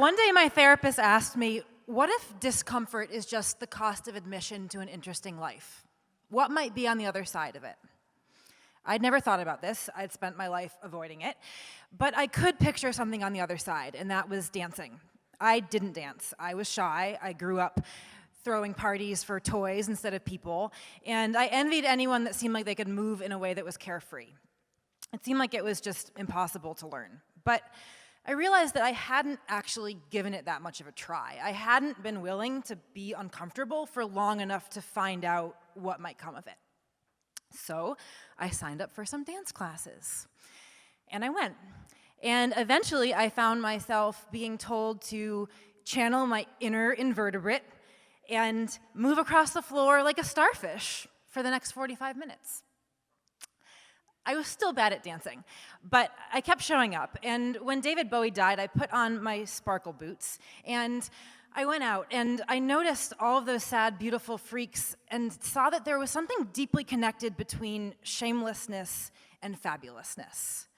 One day my therapist asked me, what if discomfort is just the cost of admission to an interesting life? What might be on the other side of it? I'd never thought about this. I'd spent my life avoiding it. But I could picture something on the other side, and that was dancing. I didn't dance. I was shy. I grew up throwing parties for toys instead of people, and I envied anyone that seemed like they could move in a way that was carefree. It seemed like it was just impossible to learn. But I realized that I hadn't actually given it that much of a try. I hadn't been willing to be uncomfortable for long enough to find out what might come of it. So I signed up for some dance classes, and I went. And eventually I found myself being told to channel my inner invertebrate and move across the floor like a starfish for the next 45 minutes. I was still bad at dancing, but I kept showing up. And when David Bowie died, I put on my sparkle boots, and I went out, and I noticed all of those sad, beautiful freaks and saw that there was something deeply connected between shamelessness and fabulousness.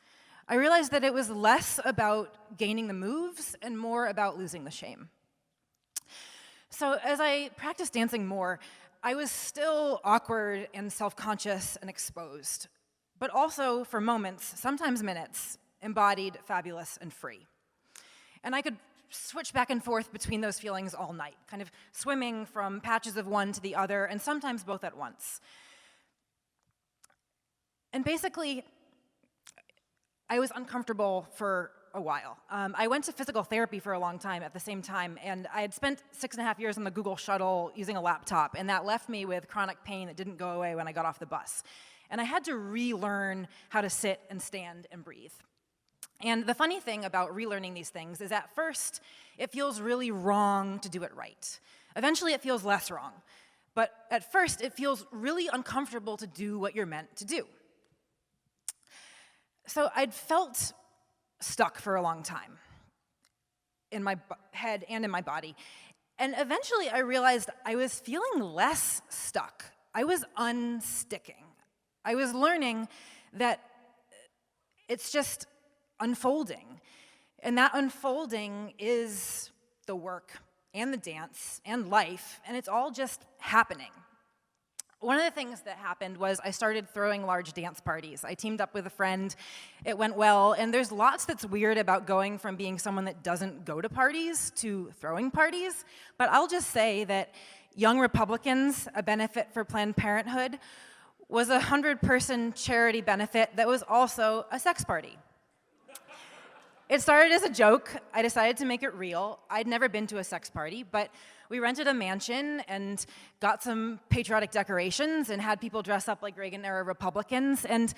I realized that it was less about gaining the moves and more about losing the shame. So as I practiced dancing more, I was still awkward and self-conscious and exposed, but also for moments, sometimes minutes, embodied, fabulous, and free. And I could switch back and forth between those feelings all night, kind of swimming from patches of one to the other, and sometimes both at once. And basically, I was uncomfortable for a while. I went to physical therapy for a long time at the same time, and I had spent 6.5 years on the Google shuttle using a laptop, and that left me with chronic pain that didn't go away when I got off the bus. And I had to relearn how to sit and stand and breathe. And the funny thing about relearning these things is at first, it feels really wrong to do it right. Eventually, it feels less wrong. But at first, it feels really uncomfortable to do what you're meant to do. So I'd felt stuck for a long time in my head and in my body. And eventually, I realized I was feeling less stuck. I was unsticking. I was learning that it's just unfolding. And that unfolding is the work and the dance and life, and it's all just happening. One of the things that happened was I started throwing large dance parties. I teamed up with a friend. It went well, and there's lots that's weird about going from being someone that doesn't go to parties to throwing parties, but I'll just say that Young Republicans, a benefit for Planned Parenthood, was a 100-person charity benefit that was also a sex party. It started as a joke. I decided to make it real. I'd never been to a sex party, but we rented a mansion and got some patriotic decorations and had people dress up like Reagan-era Republicans. And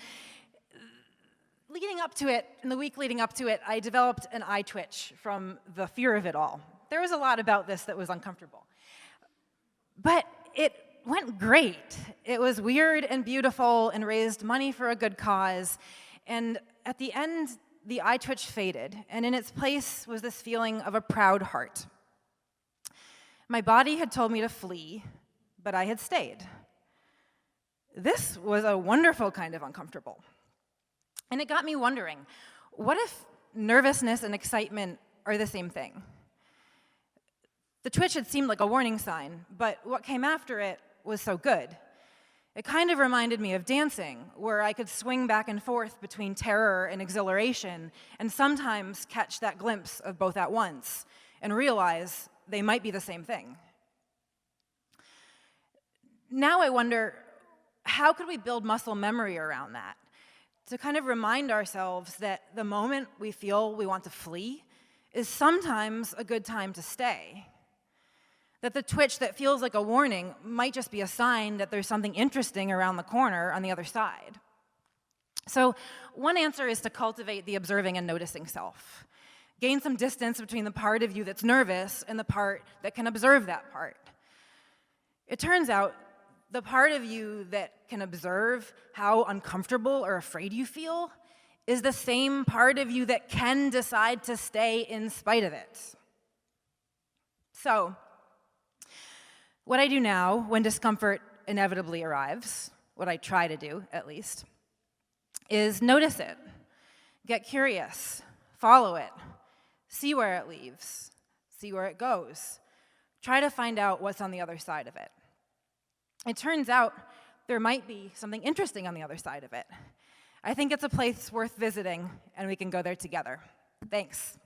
leading up to it, in the week leading up to it, I developed an eye twitch from the fear of it all. There was a lot about this that was uncomfortable. But it went great. It was weird and beautiful and raised money for a good cause. And at the end, the eye twitch faded, and in its place was this feeling of a proud heart. My body had told me to flee, but I had stayed. This was a wonderful kind of uncomfortable. And it got me wondering, what if nervousness and excitement are the same thing? The twitch had seemed like a warning sign, but what came after it was so good. It kind of reminded me of dancing, where I could swing back and forth between terror and exhilaration, and sometimes catch that glimpse of both at once, and realize they might be the same thing. Now I wonder, how could we build muscle memory around that? To kind of remind ourselves that the moment we feel we want to flee is sometimes a good time to stay. That the twitch that feels like a warning might just be a sign that there's something interesting around the corner on the other side. So one answer is to cultivate the observing and noticing self. Gain some distance between the part of you that's nervous and the part that can observe that part. It turns out the part of you that can observe how uncomfortable or afraid you feel is the same part of you that can decide to stay in spite of it. So, what I do now when discomfort inevitably arrives, what I try to do at least, is notice it, get curious, follow it, see where it leads, see where it goes. Try to find out what's on the other side of it. It turns out there might be something interesting on the other side of it. I think it's a place worth visiting, and we can go there together. Thanks.